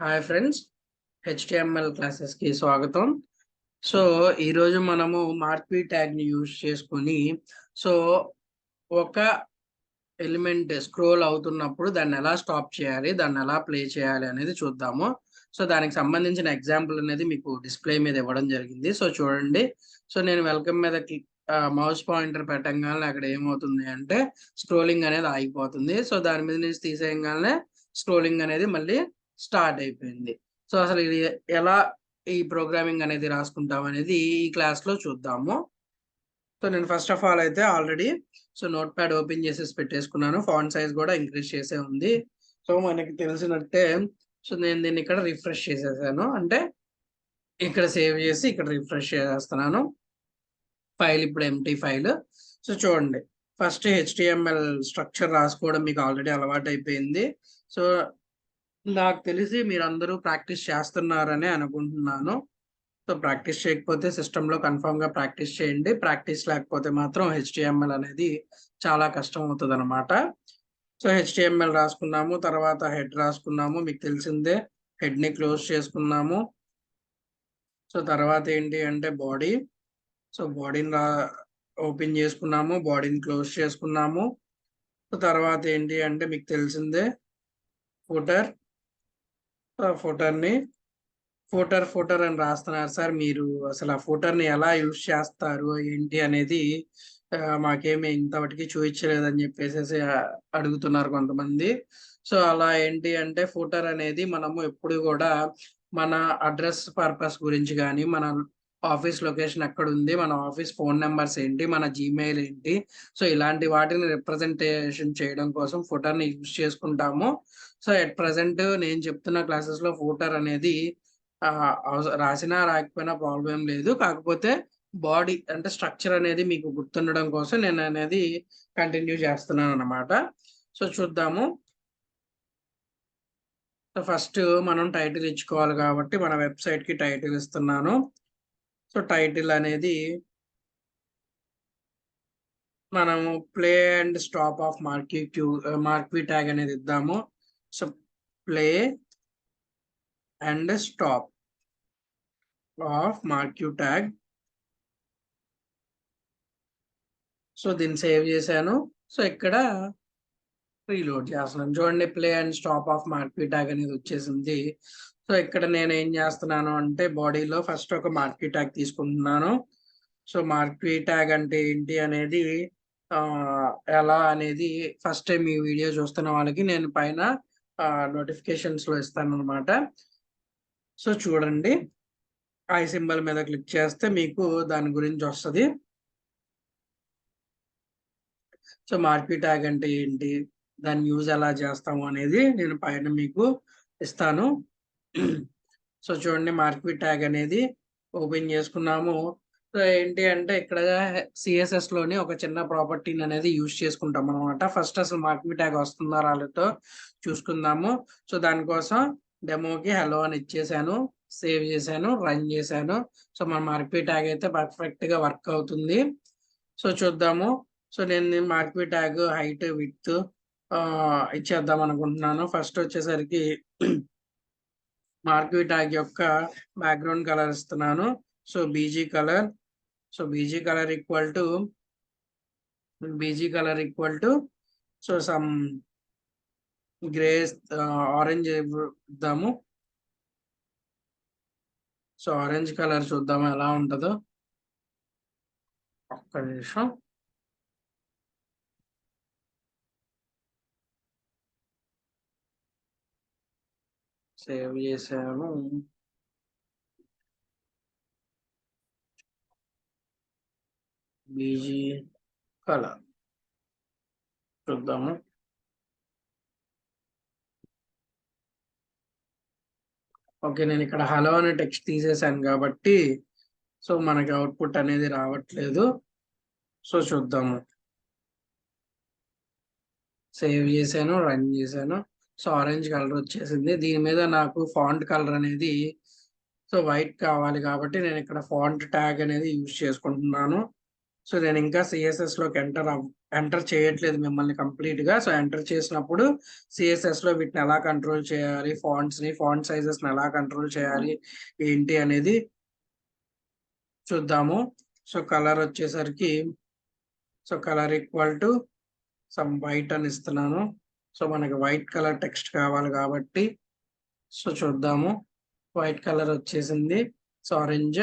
Hi friends, HTML క్లాసెస్కి స్వాగతం. So ఈరోజు మనము మార్క్వీ ట్యాగ్ని యూజ్ చేసుకొని సో ఒక ఎలిమెంట్ స్క్రోల్ అవుతున్నప్పుడు దాన్ని ఎలా స్టాప్ చేయాలి, దాన్ని ఎలా ప్లే చేయాలి అనేది చూద్దాము. సో దానికి సంబంధించిన ఎగ్జాంపుల్ అనేది మీకు డిస్ప్లే మీద ఇవ్వడం జరిగింది. సో చూడండి. సో నేను వెల్కమ్ మీద మౌస్ పాయింటర్ పెట్టగానే అక్కడ ఏమవుతుంది అంటే స్క్రోలింగ్ అనేది ఆగిపోతుంది. సో దాని మీద నుంచి తీసేయగానే స్క్రోలింగ్ అనేది మళ్ళీ స్టార్ట్ అయిపోయింది. సో అసలు ఇది ఎలా ఈ ప్రోగ్రామింగ్ అనేది రాసుకుంటాం అనేది ఈ క్లాస్లో చూద్దాము. సో నేను ఫస్ట్ ఆఫ్ ఆల్ అయితే ఆల్రెడీ నోట్ ప్యాడ్ ఓపెన్ చేసేసి పెట్టేసుకున్నాను. ఫాంట్ సైజ్ కూడా ఇంక్రీజ్ చేసే ఉంది. సో మనకి తెలిసినట్టే నేను దీన్ని ఇక్కడ రిఫ్రెష్ చేసేసాను. అంటే ఇక్కడ సేవ్ చేసి ఇక్కడ రిఫ్రెష్ చేసేస్తున్నాను. ఫైల్ ఇప్పుడు ఎంటీ ఫైల్. సో చూడండి, ఫస్ట్ హెచ్టిఎంఎల్ స్ట్రక్చర్ రాసుకోవడం మీకు ఆల్రెడీ అలవాటు అయిపోయింది. సో నాకు తెలిసి మీరందరూ ప్రాక్టీస్ చేస్తున్నారని అనుకుంటున్నాను. సో ప్రాక్టీస్ చేయకపోతే సిస్టంలో కన్ఫర్మ్గా ప్రాక్టీస్ చేయండి. ప్రాక్టీస్ లేకపోతే మాత్రం హెచ్టిఎంఎల్ అనేది చాలా కష్టం అవుతుంది అనమాట. సో హెచ్టిఎంఎల్ రాసుకున్నాము, తర్వాత హెడ్ రాసుకున్నాము, మీకు తెలిసిందే. హెడ్ని క్లోజ్ చేసుకున్నాము. సో తర్వాత ఏంటి అంటే బాడీ. సో బాడీని ఓపెన్ చేసుకున్నాము, బాడీని క్లోజ్ చేసుకున్నాము. సో తర్వాత ఏంటి అంటే మీకు తెలిసిందే ఫుటర్. ఫుటర్ని ఫుటర్ అని రాస్తున్నారు సార్, మీరు అసలు ఆ ఫుటర్ని ఎలా యూజ్ చేస్తారు ఏంటి అనేది మాకేమి ఇంతవరకు చూపించలేదని చెప్పేసి అడుగుతున్నారు కొంతమంది. సో అలా ఏంటి అంటే ఫుటర్ అనేది మనము ఎప్పుడు కూడా మన అడ్రస్ పర్పస్ గురించి కానీ, మన ఆఫీస్ లొకేషన్ ఎక్కడ ఉంది, మన ఆఫీస్ ఫోన్ నెంబర్స్ ఏంటి, మన జీమెయిల్ ఏంటి, సో ఇలాంటి వాటిని రిప్రజెంటేషన్ చేయడం కోసం ఫుటర్ని యూజ్ చేసుకుంటాము. సో ఎట్ ప్రజెంట్ నేను చెప్తున్న క్లాసెస్లో ఫుటర్ అనేది రాసినా రాకపోయినా ప్రాబ్లం ఏం లేదు. కాకపోతే బాడీ అంటే స్ట్రక్చర్ అనేది మీకు గుర్తుండడం కోసం నేను అనేది కంటిన్యూ చేస్తున్నాను అన్నమాట. సో చూద్దాము. సో ఫస్ట్ మనం టైటిల్ ఇచ్చుకోవాలి కాబట్టి మన వెబ్సైట్కి టైటిల్ ఇస్తున్నాను. సో టైటిల్ అనేది మనము play and stop of marquee tag అనేది ఇద్దాము. So play and stop of marquee tag. So దీన్ని సేవ్ చేశాను. సో ఇక్కడ రీలోడ్ చేస్తున్నాను. చూడండి, play and stop of marquee tag అనేది వచ్చేసింది. సో ఇక్కడ నేను ఏం చేస్తున్నాను అంటే బాడీలో ఫస్ట్ ఒక మార్క్వీ ట్యాగ్ తీసుకుంటున్నాను. సో మార్క్వీ ట్యాగ్ అంటే ఏంటి అనేది ఎలా అనేది ఫస్ట్ టైం ఈ వీడియో చూస్తున్న వాళ్ళకి నేను పైన నోటిఫికేషన్స్లో ఇస్తాను అనమాట. సో చూడండి, ఐ సింబల్ మీద క్లిక్ చేస్తే మీకు దాని గురించి వస్తుంది. సో మార్క్వీ ట్యాగ్ అంటే ఏంటి, దాన్ని యూజ్ ఎలా చేస్తాము అనేది నేను పైన మీకు ఇస్తాను. సో చూడండి, మార్క్వీ ట్యాగ్ అనేది ఓపెన్ చేసుకున్నాము. సో ఏంటి అంటే ఇక్కడ సిఎస్ఎస్ లోని ఒక చిన్న ప్రాపర్టీని అనేది యూజ్ చేసుకుంటాం అనమాట. ఫస్ట్ అసలు మార్క్వీ ట్యాగ్ వస్తుందా రాలేదో చూసుకుందాము. సో దానికోసం డెమోకి హలో అని ఇచ్చేసాను, సేవ్ చేశాను, రన్ చేశాను. సో మన మార్క్వీ ట్యాగ్ అయితే పర్ఫెక్ట్ గా వర్క్ అవుతుంది. సో చూద్దాము. సో నేను మార్క్వీ ట్యాగ్ హైట్ విడ్త్ ఇచ్చేద్దాం అనుకుంటున్నాను. ఫస్ట్ వచ్చేసరికి మార్క్వీ ట్యాగ్ యొక్క బ్యాక్గ్రౌండ్ కలర్ ఇస్తున్నాను. So BG colour. So BG colour equal to so some grey orange ఇద్దాము. సో ఆరెంజ్ కలర్ చూద్దాము ఎలా ఉంటుందో. ఒక్క నిమిషం. సేవ్ చేసాము. బీజీ కలర్ చూద్దాము. ఓకే, నేను ఇక్కడ హలో అనే టెక్స్ట్ తీసేసాను కాబట్టి సో మనకి అవుట్పుట్ అనేది రావట్లేదు. సో చూద్దాము. సేవ్ చేశాను, రన్ చేశాను. సో ఆరెంజ్ కలర్ వచ్చేసింది. దీని మీద నాకు ఫాంట్ కలర్ అనేది సో వైట్ కావాలి కాబట్టి నేను ఇక్కడ ఫాంట్ ట్యాగ్ అనేది యూజ్ చేసుకుంటున్నాను. సో నేను ఇంకా సిఎస్ఎస్ లోకి ఎంటర్ చేయట్లేదు మిమ్మల్ని కంప్లీట్ గా. సో ఎంటర్ చేసినప్పుడు సిఎస్ఎస్ లో వీటిని ఎలా కంట్రోల్ చేయాలి, ఫాంట్ సైజెస్ ని ఎలా కంట్రోల్ చేయాలి ఏంటి అనేది చూద్దాము. సో కలర్ వచ్చేసరికి colour equal to some white అని ఇస్తున్నాను. సో మనకి వైట్ కలర్ టెక్స్ట్ కావాలి కాబట్టి సో చూద్దాము. వైట్ కలర్ వచ్చేసింది. So orange.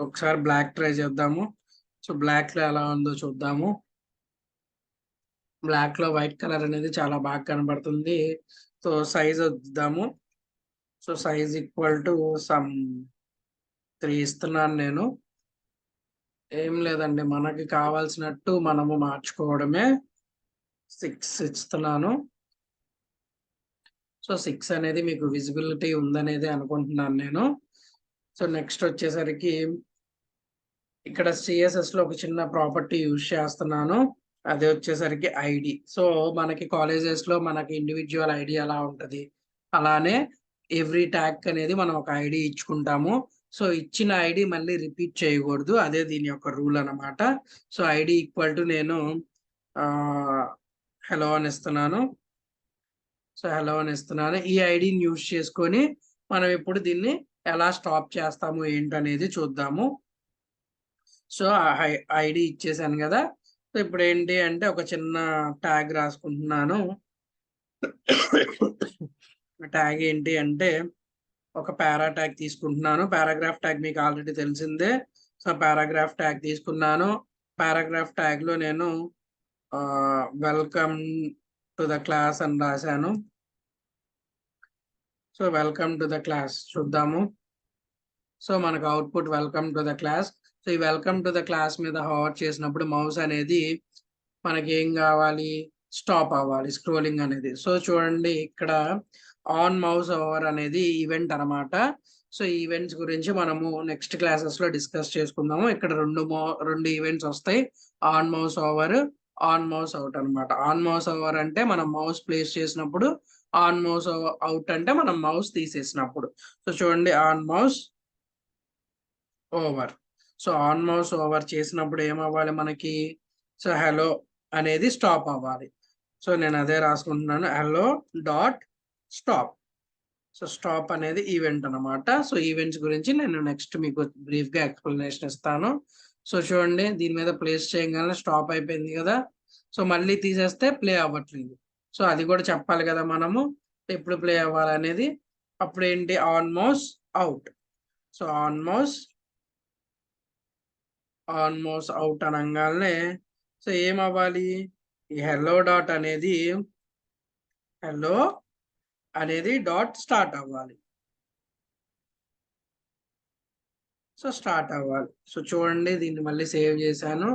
ఒకసారి బ్లాక్ ట్రై చేద్దాము. సో బ్లాక్ లో ఎలా ఉందో చూద్దాము. బ్లాక్ లో వైట్ కలర్ అనేది చాలా బాగా కనబడుతుంది. సో సైజ్ వద్దాము. So size equal to some 3 ఇస్తున్నాను నేను. ఏం లేదండి, మనకి కావాల్సినట్టు మనము మార్చుకోవడమే. 6 ఇస్తున్నాను. సో 6 అనేది మీకు విజిబిలిటీ ఉందనేది అనుకుంటున్నాను నేను. సో నెక్స్ట్ వచ్చేసరికి ఇక్కడ సిఎస్ఎస్ లో ఒక చిన్న ప్రాపర్టీ యూజ్ చేస్తున్నాను. అదే వచ్చేసరికి ఐడి. సో మనకి కాలేజెస్ లో మనకి ఇండివిజువల్ ఐడి ఎలా ఉంటది, అలానే ఎవ్రీ ట్యాగ్ అనేది మనం ఒక ఐడి ఇచ్చుకుంటాము. సో ఇచ్చిన ఐడి మళ్ళీ రిపీట్ చేయకూడదు, అదే దీని యొక్క రూల్ అన్నమాట. సో ఐడి ఈక్వల్ టు నేను హలో అని ఇస్తున్నాను. సో హలో అని ఇస్తున్నాను. ఈ ఐడిని యూజ్ చేసుకొని మనం ఇప్పుడు దీన్ని ఎలా స్టాప్ చేస్తాము ఏంటనేది చూద్దాము. సో ఐడి ఇచ్చేసాను కదా. సో ఇప్పుడు ఏంటి అంటే ఒక చిన్న ట్యాగ్ రాసుకుంటున్నాను. ట్యాగ్ ఏంటి అంటే ఒక పారా ట్యాగ్ తీసుకుంటున్నాను. పారాగ్రాఫ్ ట్యాగ్ మీకు ఆల్రెడీ తెలిసిందే. సో పారాగ్రాఫ్ ట్యాగ్ తీసుకున్నాను. పారాగ్రాఫ్ ట్యాగ్ లో నేను వెల్కమ్ టు ద క్లాస్ అని రాశాను. So welcome to the class చూద్దాము. సో మనకు output welcome to the class. So ఈ వెల్కమ్ టు ద క్లాస్ మీద హోవర్ చేసినప్పుడు మౌస్ అనేది మనకి ఏం కావాలి, స్టాప్ అవ్వాలి స్క్రోలింగ్ అనేది. సో చూడండి ఇక్కడ ఆన్ మౌస్ ఓవర్ అనేది ఈవెంట్ అనమాట. సో ఈవెంట్స్ గురించి మనము నెక్స్ట్ క్లాసెస్ లో డిస్కస్ చేసుకుందాము. ఇక్కడ రెండు ఈవెంట్స్ వస్తాయి, on mouse over, on mouse out అనమాట. ఆన్ మౌస్ ఓవర్ అంటే మనం మౌస్ ప్లేస్ చేసినప్పుడు, ఆన్ మౌస్ అవుట్ అంటే మనం మౌస్ తీసేసినప్పుడు. సో చూడండి on mouse over. So on mouse over చేసినప్పుడు ఏమవ్వాలి మనకి, సో హలో అనేది స్టాప్ అవ్వాలి. సో నేను అదే రాసుకుంటున్నాను, hello dot stop. So stop అనేది ఈవెంట్ అనమాట. సో ఈవెంట్స్ గురించి నేను నెక్స్ట్ మీకు బ్రీఫ్ గా ఎక్స్ప్లెనేషన్ ఇస్తాను. సో చూడండి దీని మీద ప్లేస్ చేయగానే స్టాప్ అయిపోయింది కదా. సో మళ్ళీ తీసేస్తే ప్లే అవ్వట్లేదు. సో అది కూడా చెప్పాలి కదా మనము ఎప్పుడు ప్లే అవ్వాలనేది. అప్పుడు ఏంటి, on mouse out. So on mouse out అనగానే సో ఏమవ్వాలి, ఈ హెల్లో అనేది డాట్ స్టార్ట్ అవ్వాలి. సో స్టార్ట్ అవ్వాలి. సో చూడండి దీన్ని మళ్ళీ సేవ్ చేశాను,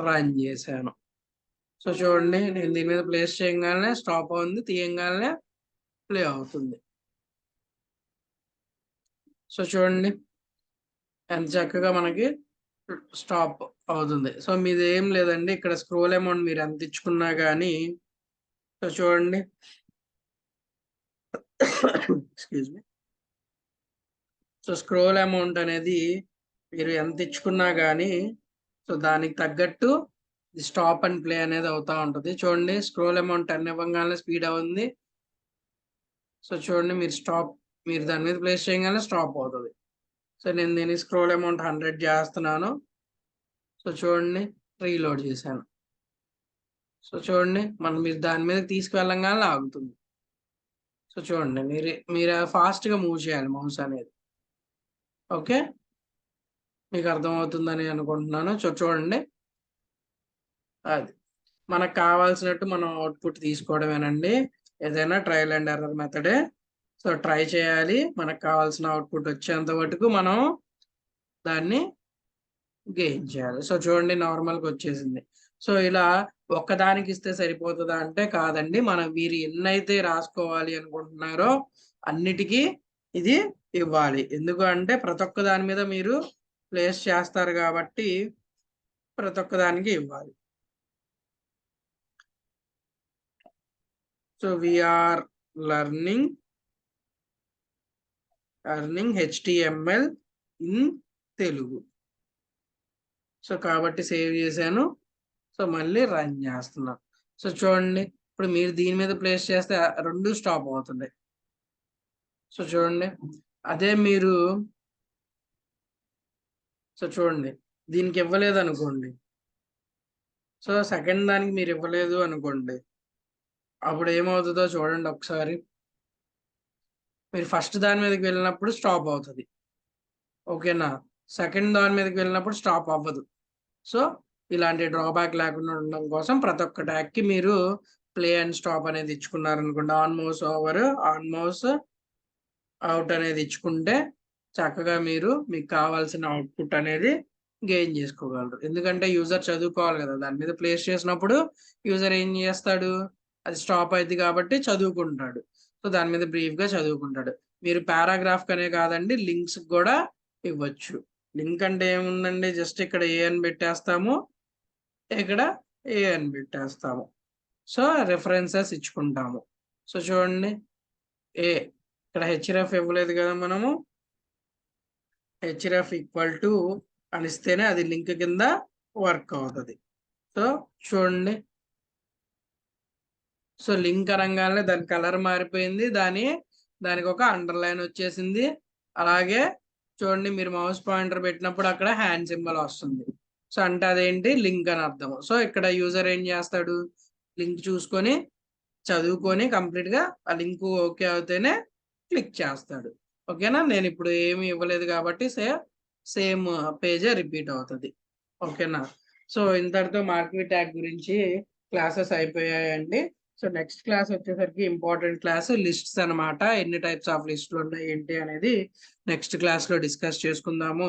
రన్ చేశాను. సో చూడండి నేను దీని మీద ప్లేస్ చేయగానే స్టాప్ అవుతుంది, తీయంగానే ప్లే అవుతుంది. సో చూడండి ఎంత చక్కగా మనకి స్టాప్ అవుతుంది. సో మీది ఏం లేదండి, ఇక్కడ స్క్రోల్ అమౌంట్ మీరు ఎంత ఇచ్చుకున్నా కానీ, సో చూడండి excuse me. So scroll amount అనేది మీరు ఎంత ఇచ్చుకున్నా కానీ సో దానికి తగ్గట్టు స్టాప్ అండ్ ప్లే అనేది అవుతా ఉంటుంది. చూడండి స్క్రోల్ అమౌంట్ 10 ఇవ్వగానే స్పీడ్ అవుతుంది. సో చూడండి మీరు దాని మీద ప్లేస్ చేయగానే స్టాప్ అవుతుంది. సో నేను దీని స్క్రోల్ అమౌంట్ 100 చేస్తున్నాను. సో చూడండి రీలోడ్ చేశాను. సో చూడండి మీరు దాని మీద తీసుకువెళ్ళంగానే ఆగుతుంది. సో చూడండి మీరు ఫాస్ట్ గా మూవ్ చేయాలి మౌస్ అనేది. ఓకే, మీకు అర్థమవుతుందని అనుకుంటున్నాను. చూడండి అది మనకు కావాల్సినట్టు మనం అవుట్పుట్ తీసుకోవడమేనండి. ఏదైనా ట్రయల్ అండ్ ఎర్రర్ మెథడే. సో ట్రై చేయాలి, మనకు కావాల్సిన అవుట్పుట్ వచ్చేంత వరకు మనం దాన్ని గెయిన్ చేయాలి. సో చూడండి నార్మల్గా వచ్చేసింది. సో ఇలా ఒక్కదానికి ఇస్తే సరిపోతుందా అంటే కాదండి, మీరు ఎన్నైతే రాసుకోవాలి అనుకుంటున్నారో అన్నిటికీ ఇది ఇవ్వాలి. ఎందుకంటే ప్రతి ఒక్క దాని మీద మీరు ప్లేస్ చేస్తారు కాబట్టి ప్రతి ఒక్క దానికి ఇవ్వాలి. So we are learning HTML in Telugu. So కాబట్టి సేవ్ చేశాను. సో మళ్ళీ రన్ చేస్తున్నాను. సో చూడండి, ఇప్పుడు మీరు దీని మీద ప్లేస్ చేస్తే 2 స్టాప్ అవుతుంది. సో చూడండి, అదే మీరు చూడండి దీనికి ఇవ్వలేదు అనుకోండి. సో సెకండ్ దానికి మీరు ఇవ్వలేదు అనుకోండి, అప్పుడు ఏమవుతుందో చూడండి ఒకసారి. మీరు ఫస్ట్ దాని మీదకి వెళ్ళినప్పుడు స్టాప్ అవుతుంది, ఓకేనా? సెకండ్ దాని మీదకి వెళ్ళినప్పుడు స్టాప్ అవ్వదు. సో ఇలాంటి డ్రాబ్యాక్ లేకుండా ఉండడం కోసం ప్రతి ఒక్క ట్యాగ్కి మీరు ప్లే అండ్ స్టాప్ అనేది ఇచ్చుకున్నారనుకోండి, on mouse over, on mouse out అనేది ఇచ్చుకుంటే చక్కగా మీరు మీకు కావాల్సిన అవుట్పుట్ అనేది గెయిన్ చేసుకోగలరు. ఎందుకంటే యూజర్ చదువుకోవాలి కదా, దాని మీద ప్లేస్ చేసినప్పుడు యూజర్ ఏం చేస్తాడు, అది స్టాప్ అయింది కాబట్టి చదువుకుంటాడు. సో దాని మీద బ్రీఫ్గా చదువుకుంటాడు. మీరు పారాగ్రాఫ్ కనే కాదండి, లింక్స్ కూడా ఇవ్వచ్చు. లింక్ అంటే ఏముందండి, జస్ట్ ఇక్కడ ఏ అని పెట్టేస్తాము, ఇక్కడ ఏ అని పెట్టేస్తాము. సో రెఫరెన్సెస్ ఇచ్చుకుంటాము. సో చూడండి, ఏ ఇక్కడ హెచ్‌రఫ్ ఇవ్వలేదు కదా మనము, హెచ్‌రఫ్ ఈక్వల్ టు అని ఇస్తేనే అది లింక్ కింద వర్క్ అవుతుంది. సో చూడండి, సో లింక్ అనగానే దాని కలర్ మారిపోయింది, దానికి ఒక అండర్లైన్ వచ్చేసింది. అలాగే చూడండి, మీరు మౌస్ పాయింటర్ పెట్టినప్పుడు అక్కడ హ్యాండ్ సింబల్ వస్తుంది. సో అంటే అదేంటి, లింక్ అని అర్థం. సో ఇక్కడ యూజర్ ఏం చేస్తాడు, లింక్ చూసుకొని చదువుకొని కంప్లీట్గా ఆ లింక్ ఓకే అవుతేనే క్లిక్ చేస్తాడు. ఓకేనా? నేను ఇప్పుడు ఏమి ఇవ్వలేదు కాబట్టి సేమ్ పేజే రిపీట్ అవుతుంది. ఓకేనా? సో ఇంతటితో మార్కీ ట్యాగ్ గురించి క్లాసెస్ అయిపోయాయండి. సో నెక్స్ట్ క్లాస్ వచ్చేసరికి ఇంపార్టెంట్ క్లాస్ లిస్ట్స్ అనమాట. ఎన్ని టైప్స్ ఆఫ్ లిస్టులు ఉన్నాయి ఏంటి అనేది నెక్స్ట్ క్లాస్లో డిస్కస్ చేసుకుందాము.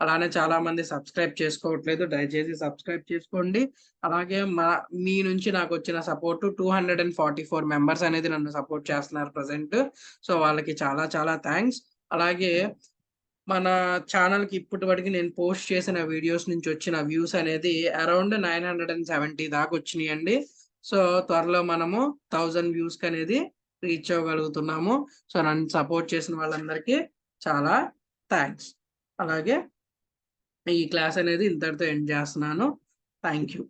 అలానే చాలా మంది సబ్స్క్రైబ్ చేసుకోవట్లేదు, దయచేసి సబ్స్క్రైబ్ చేసుకోండి. అలాగే మీ నుంచి నాకు వచ్చిన సపోర్ట్ 244 మెంబర్స్ అనేది నన్ను సపోర్ట్ చేస్తున్నారు ప్రజెంట్. సో వాళ్ళకి చాలా చాలా థ్యాంక్స్. అలాగే మన ఛానల్కి ఇప్పటి వరకు నేను పోస్ట్ చేసిన వీడియోస్ నుంచి వచ్చిన వ్యూస్ అనేది అరౌండ్ 970 దాకా వచ్చినాయండి. సో త్వరలో మనము 1000 వ్యూస్కి అనేది రీచ్ అవ్వగలుగుతున్నాము. సో నన్ను సపోర్ట్ చేసిన వాళ్ళందరికీ చాలా థ్యాంక్స్. అలాగే ఈ క్లాస్ అనేది ఇంతటితో ఎండ్ చేస్తున్నాను. Thank you.